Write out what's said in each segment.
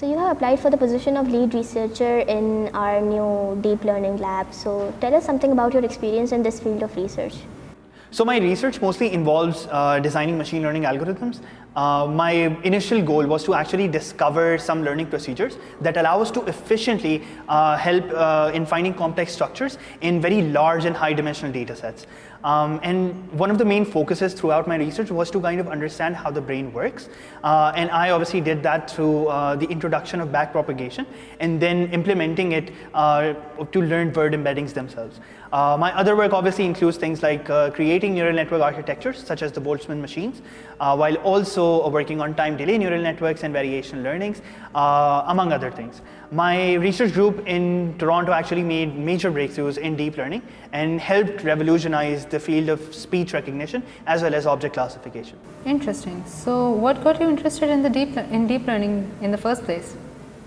So you have applied for the position of lead researcher in our new deep learning lab. So tell us something about your experience in this field of research. So my research mostly involves designing machine learning algorithms. My initial goal was to actually discover some learning procedures that allow us to efficiently help in finding complex structures in very large and high dimensional data sets. And one of the main focuses throughout my research was to kind of understand how the brain works. And I obviously did that through the introduction of backpropagation and then implementing it to learn word embeddings themselves. My other work obviously includes things like creating neural network architectures such as the Boltzmann machines, while also working on time delay neural networks and variation learnings, among other things. My research group in Toronto actually made major breakthroughs in deep learning and helped revolutionize the field of speech recognition as well as object classification. Interesting. So what got you interested in deep learning in the first place?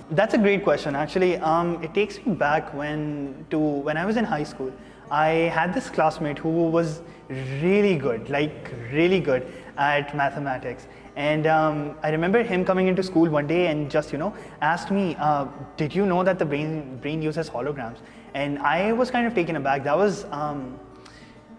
That's a great question. Actually, it takes me back when I was in high school. I had this classmate who was really good, like really good at mathematics. And I remember him coming into school one day and just, asked me, did you know that the brain uses holograms? And I was kind of taken aback. That was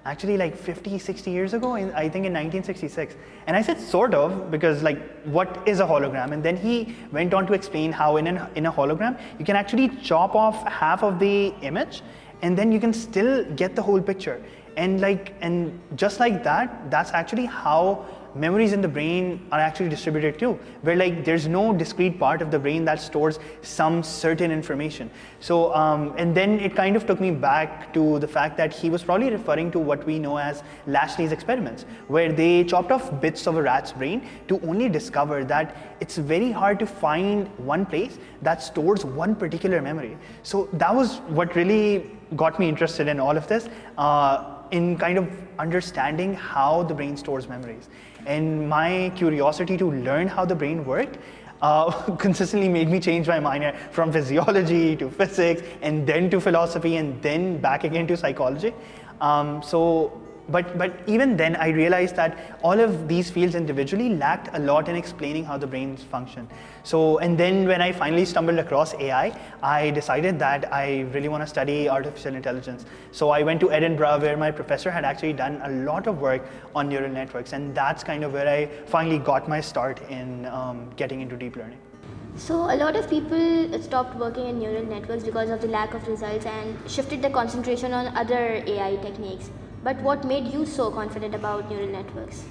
actually like 50, 60 years ago, I think in 1966. And I said, sort of, because like, what is a hologram? And then he went on to explain how in a hologram, you can actually chop off half of the image, and then you can still get the whole picture. And just like that, that's actually how memories in the brain are actually distributed too, where like there's no discrete part of the brain that stores some certain information. So, and then it kind of took me back to the fact that he was probably referring to what we know as Lashley's experiments, where they chopped off bits of a rat's brain to only discover that it's very hard to find one place that stores one particular memory. So that was what really got me interested in all of this, in kind of understanding how the brain stores memories. And my curiosity to learn how the brain worked consistently made me change my mind from physiology to physics, and then to philosophy, and then back again to psychology. But even then, I realized that all of these fields individually lacked a lot in explaining how the brains function. So, and then when I finally stumbled across AI, I decided that I really want to study artificial intelligence. So I went to Edinburgh, where my professor had actually done a lot of work on neural networks, and that's kind of where I finally got my start in getting into deep learning. So a lot of people stopped working in neural networks because of the lack of results and shifted their concentration on other AI techniques. But what made you so confident about neural networks?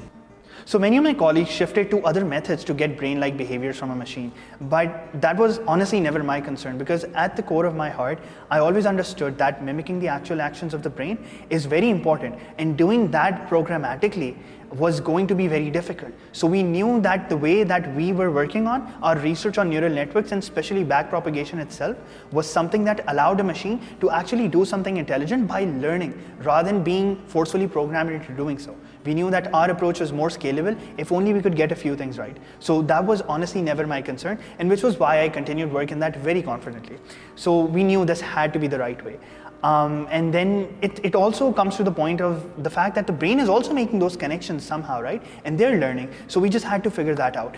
So many of my colleagues shifted to other methods to get brain-like behaviors from a machine. But that was honestly never my concern, because at the core of my heart, I always understood that mimicking the actual actions of the brain is very important, and doing that programmatically was going to be very difficult. So we knew that the way that we were working on our research on neural networks, and especially backpropagation itself, was something that allowed a machine to actually do something intelligent by learning rather than being forcefully programmed into doing so. We knew that our approach was more scalable if only we could get a few things right. So that was honestly never my concern, and which was why I continued work in that very confidently. So we knew this had to be the right way. And then it also comes to the point of the fact that the brain is also making those connections somehow, right? And they're learning. So we just had to figure that out.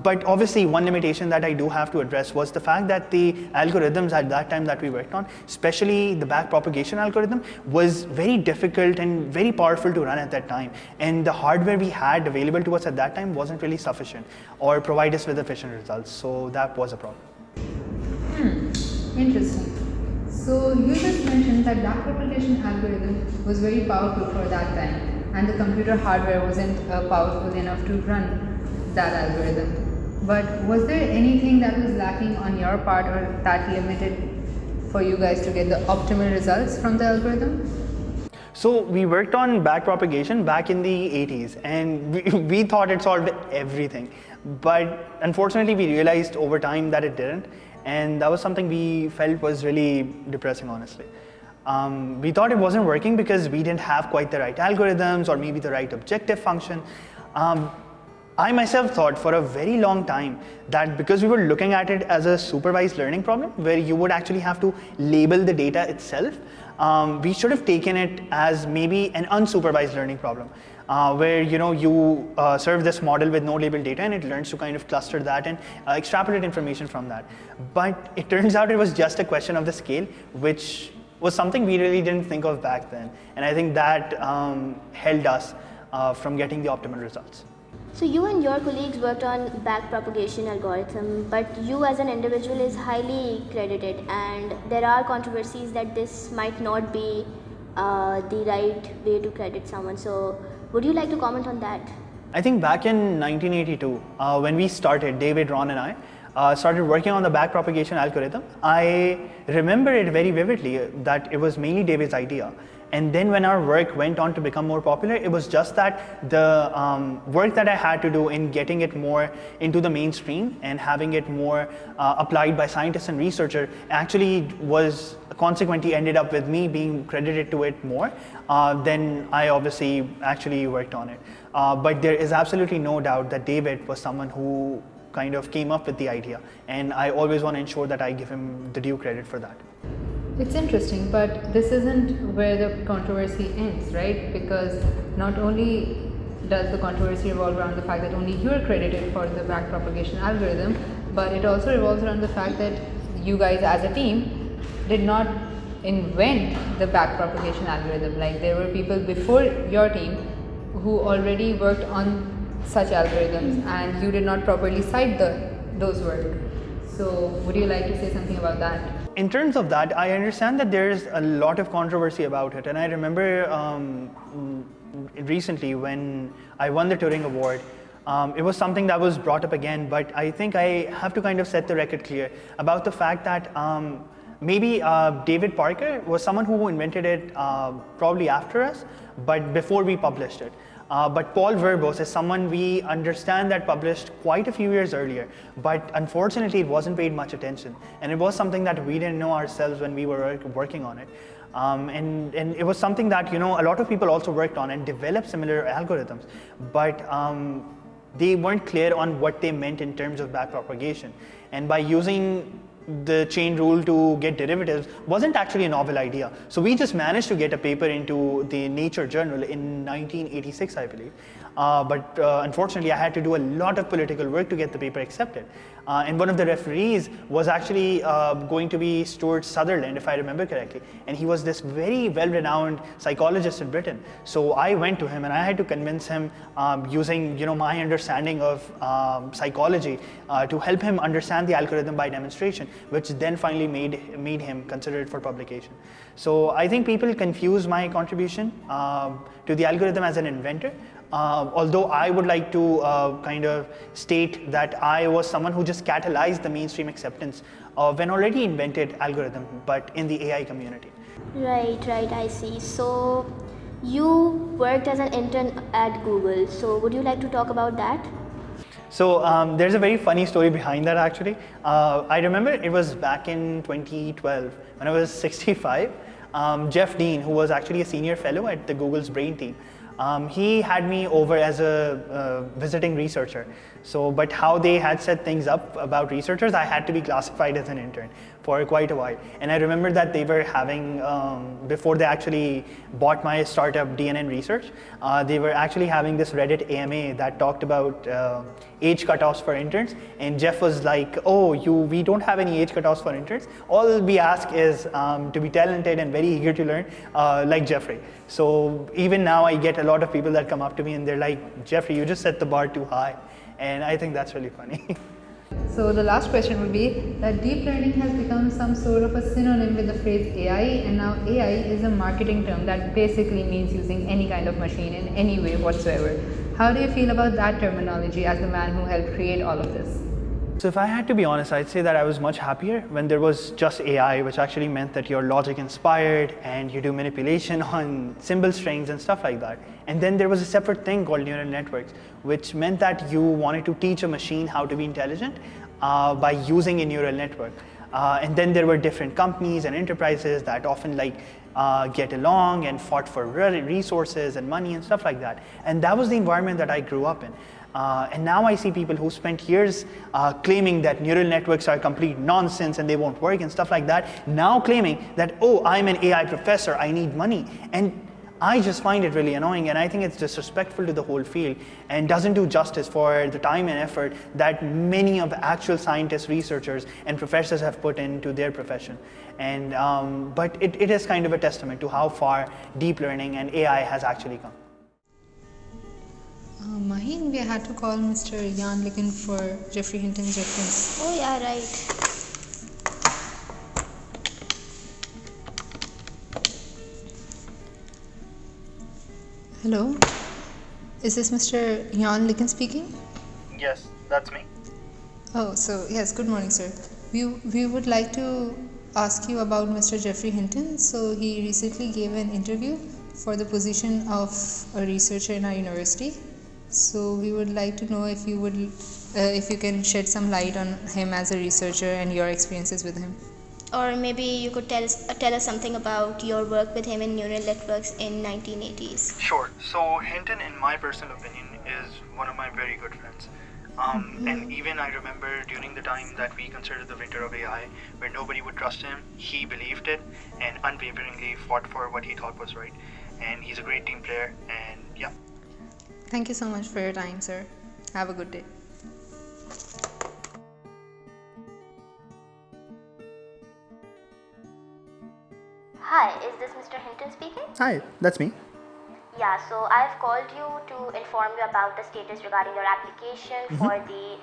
But obviously, one limitation that I do have to address was the fact that the algorithms at that time that we worked on, especially the backpropagation algorithm, was very difficult and very powerful to run at that time. And the hardware we had available to us at that time wasn't really sufficient or provide us with efficient results. So that was a problem. Interesting. So you just mentioned that backpropagation algorithm was very powerful for that time, and the computer hardware wasn't powerful enough to run that algorithm. But was there anything that was lacking on your part, or that limited for you guys to get the optimal results from the algorithm? So we worked on backpropagation back in the 80s, and we thought it solved everything. But unfortunately, we realized over time that it didn't. And that was something we felt was really depressing, honestly. We thought it wasn't working because we didn't have quite the right algorithms or maybe the right objective function. I myself thought for a very long time that because we were looking at it as a supervised learning problem, where you would actually have to label the data itself, we should have taken it as maybe an unsupervised learning problem. where you serve this model with no label data and it learns to kind of cluster that and extrapolate information from that. But it turns out it was just a question of the scale, which was something we really didn't think of back then. And I think that held us from getting the optimal results. So you and your colleagues worked on backpropagation algorithm, but you as an individual is highly credited, and there are controversies that this might not be the right way to credit someone. So would you like to comment on that? I think back in 1982, when we started, David, Ron, and I started working on the backpropagation algorithm, I remember it very vividly that it was mainly David's idea. And then when our work went on to become more popular, it was just that the work that I had to do in getting it more into the mainstream and having it more applied by scientists and researchers actually was consequently ended up with me being credited to it more than I obviously actually worked on it. But there is absolutely no doubt that David was someone who kind of came up with the idea, and I always want to ensure that I give him the due credit for that. It's interesting, but this isn't where the controversy ends, right? Because not only does the controversy revolve around the fact that only you're credited for the backpropagation algorithm, but it also revolves around the fact that you guys as a team did not invent the backpropagation algorithm. Like, there were people before your team who already worked on such algorithms, and you did not properly cite those work. So would you like to say something about that? In terms of that, I understand that there's a lot of controversy about it, and I remember recently when I won the Turing Award, it was something that was brought up again, but I think I have to kind of set the record clear about the fact that maybe David Parker was someone who invented it probably after us, but before we published it. But Paul Verbos is someone we understand that published quite a few years earlier, but unfortunately it wasn't paid much attention. And it was something that we didn't know ourselves when we were working on it. And it was something that a lot of people also worked on and developed similar algorithms, but they weren't clear on what they meant in terms of backpropagation. And by using the chain rule to get derivatives wasn't actually a novel idea. So we just managed to get a paper into the Nature journal in 1986, I believe. But unfortunately, I had to do a lot of political work to get the paper accepted. And one of the referees was actually going to be Stuart Sutherland, if I remember correctly. And he was this very well-renowned psychologist in Britain. So I went to him and I had to convince him using my understanding of psychology to help him understand the algorithm by demonstration, which then finally made him consider it for publication. So I think people confuse my contribution to the algorithm as an inventor. Although I would like to kind of state that I was someone who just catalyzed the mainstream acceptance of an already invented algorithm, but in the AI community. Right, I see. So you worked as an intern at Google. So would you like to talk about that? So there's a very funny story behind that actually. I remember it was back in 2012 when I was 65. Jeff Dean, who was actually a senior fellow at the Google's Brain team, he had me over as a visiting researcher. So, but how they had set things up about researchers, I had to be classified as an intern for quite a while. And I remember that they were having, before they actually bought my startup DNN Research, they were actually having this Reddit AMA that talked about age cutoffs for interns. And Jeff was like, oh, we don't have any age cutoffs for interns. All we ask is to be talented and very eager to learn, like Jeffrey. So even now I get a lot of people that come up to me and they're like, Jeffrey, you just set the bar too high. And I think that's really funny. So the last question would be that deep learning has become some sort of a synonym with the phrase AI, and now AI is a marketing term that basically means using any kind of machine in any way whatsoever. How do you feel about that terminology as the man who helped create all of this? So if I had to be honest, I'd say that I was much happier when there was just AI, which actually meant that you're logic inspired and you do manipulation on symbol strings and stuff like that. And then there was a separate thing called neural networks, which meant that you wanted to teach a machine how to be intelligent by using a neural network. And then there were different companies and enterprises that often get along and fought for resources and money and stuff like that. And that was the environment that I grew up in. And now I see people who spent years claiming that neural networks are complete nonsense and they won't work and stuff like that, now claiming that, oh, I'm an AI professor, I need money. And I just find it really annoying, and I think it's disrespectful to the whole field and doesn't do justice for the time and effort that many of the actual scientists, researchers, and professors have put into their profession. And but it is kind of a testament to how far deep learning and AI has actually come. Maheen, we had to call Mr. Jan Licken for Geoffrey Hinton's reference. Oh yeah, right. Hello, is this Mr. Jan Licken speaking? Yes, that's me. Oh, so yes, good morning, sir. We would like to ask you about Mr. Geoffrey Hinton. So he recently gave an interview for the position of a researcher in our university. So we would like to know if you can shed some light on him as a researcher and your experiences with him. Or maybe you could tell us something about your work with him in neural networks in 1980s. Sure. So Hinton, in my personal opinion, is one of my very good friends. And even I remember during the time that we considered the winter of AI, where nobody would trust him, he believed it and unwaveringly fought for what he thought was right. And he's a great team player, and yeah. Thank you so much for your time, sir. Have a good day. Hi, is this Mr. Hinton speaking? Hi, that's me. Yeah, so I've called you to inform you about the status regarding your application for the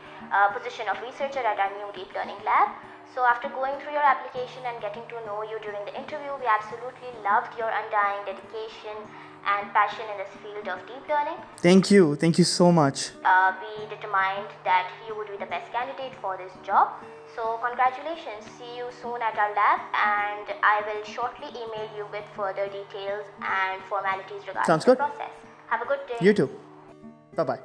position of researcher at our new deep learning lab. So after going through your application and getting to know you during the interview, we absolutely loved your undying dedication and passion in this field of deep learning. Thank you so much. We determined that you would be the best candidate for this job. So congratulations, see you soon at our lab, and I will shortly email you with further details and formalities regarding Sounds the good. process. Have a good day. You too. Bye-bye.